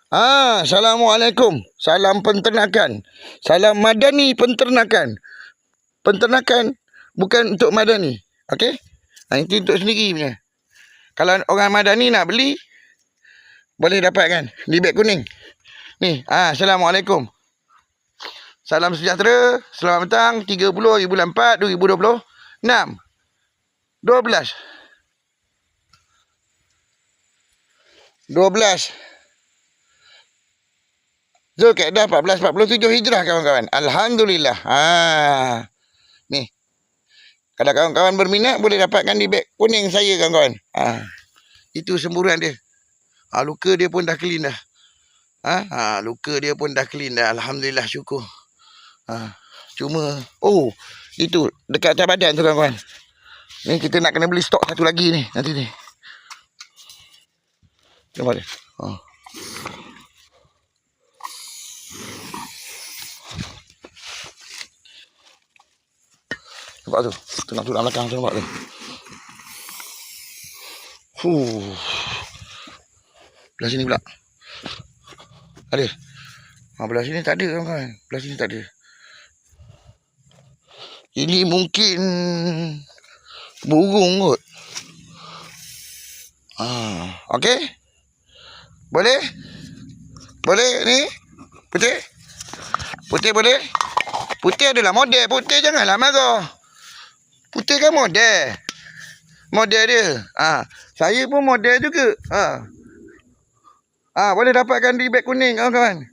Assalamualaikum. Salam penternakan. Salam madani penternakan. Penternakan bukan untuk madani. Okey? Itu untuk sendiri punya. Kalau orang madani nak beli, boleh dapatkan di beg kuning. Ni, Assalamualaikum. Salam sejahtera. Selamat petang 30 bulan 4 2026. 12 Zulkaidah 1447 Hijrah kawan-kawan. Alhamdulillah. Ni. Kalau kawan-kawan berminat boleh dapatkan di beg kuning saya kawan-kawan. Itu semburan dia. Luka dia pun dah clean dah. Luka dia pun dah clean dah. Alhamdulillah, syukur. Cuma itu dekat atas badan tu kawan-kawan. Ni kita nak kena beli stok satu lagi ni nanti ni. Nampak dia. Nampak tu. Tengok tu dalam belakang tu, nampak tu. Belah sini pula. Ada. Belah sini tak ada kawan-kawan. Belah sini tak ada. Ini mungkin burung kot. Okey. Boleh? Boleh ni? Putih? Putih boleh? Putih adalah model. Putih janganlah marah. Putih kan model. Model dia. Saya pun model juga. Boleh dapatkan di beg kuning kawan-kawan.